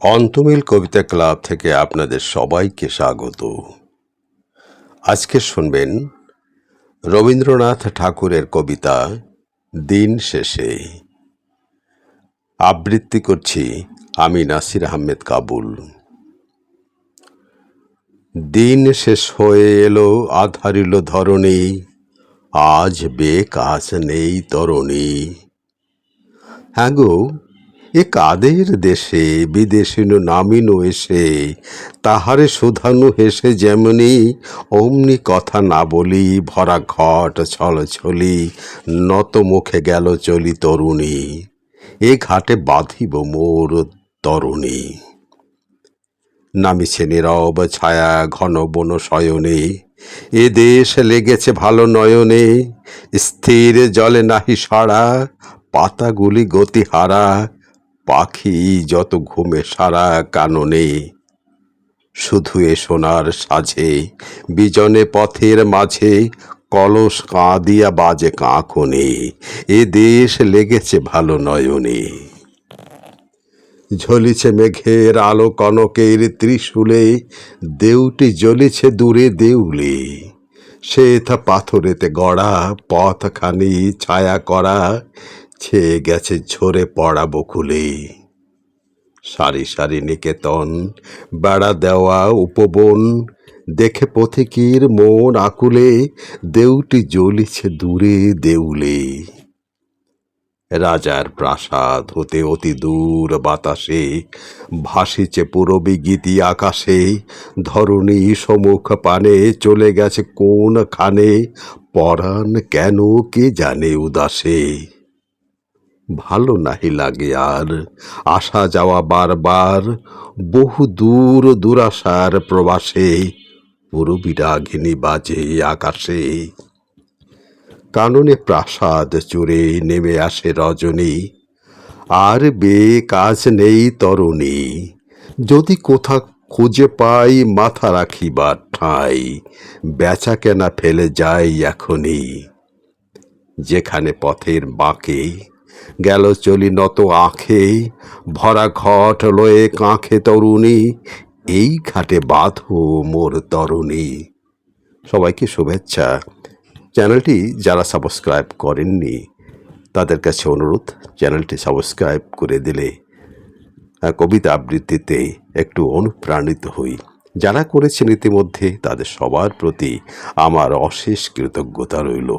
অন্তমিল কবিতা club থেকে আপনাদের সবাইকে স্বাগত। আজকে শুনবেন রবীন্দ্রনাথ ঠাকুরের কবিতা দিন শেষে। আবৃত্তি করছি আমি নাসির আহমেদ কাবুল। দিন শেষ হয়ে এলো, আধারিল ধরণী, আজ বেকাজ নেই তরণী। হ্যাঁ গো, এ কাদের দেশে বিদেশিনু নামিনু এসে, তাহারে শুধানু হেসে যেমনি, অমনি কথা না বলি ভরা ঘট ছলছলি, নত মুখে গেল চলি তরুণী, এ ঘাটে বাঁধিব মোর তরুণী। নামিছে নীরব ছায়া ঘন বন শয়নে, এ দেশ লেগেছে ভালো নয়নে, স্থির জলে নাহি সাড়া, পাতাগুলি গতিহারা, পাখি যত ঘুমে সারা কাননে। শুধু এ সোনার সাজে বিজনে পথের মাঝে, কলস কাঁদিয়া বাজে কাঁকনে, এ দেশ লেগেছে ভালো নয়নে। ঝলিছে মেঘের আলো কনকের ত্রিশূলে, দেউটি জ্বলিছে দূরে দেউলে, শ্বেত পাথরেতে গড়া পথখানি ছায়া করা, ছেয়ে গেছে ঝরে পড়া বকুলে। সারি সারি নিকেতন, বেড়া দেওয়া উপবন, দেখে পথিকের মন আকুলে, দেউটি জ্বলিছে দূরে দেউলে। রাজার প্রাসাদ হতে অতি দূর বাতাসে, ভাসিছে পূরবী গীতি আকাশে, ধরণী সম্মুখ পানে চলে গেছে কোনখানে, পরাণ কেন কে জানে উদাসে। ভালো নাহি লাগে আর আসা যাওয়া বারবার, বহু দূর দুরাশার প্রবাসে, পূরবী রাগিনী বাজে আকাশে। কাননে প্রাসাদ চূড়ে নেমে আসে রজনী, আর বেকাজ নেই তরণী, যদি কোথা খুঁজে পাই মাথা রাখিবার ঠাঁই, বেচা কেনা ফেলে যাই এখনই। যেখানে পথের বাঁকে গেল চলি নত আঁখে, ভরা ঘট লয়ে কাঁখে তরুণী, এই ঘাটে বাঁধো মোর তরুণী। সবাইকে শুভেচ্ছা। চ্যানেলটি যারা সাবস্ক্রাইব করেননি তাদের কাছে অনুরোধ, চ্যানেলটি সাবস্ক্রাইব করে দিলে কবিতা আবৃত্তিতে একটু অনুপ্রাণিত হই। যারা করেছেন ইতিমধ্যে তাদের সবার প্রতি আমার অশেষ কৃতজ্ঞতা রইল।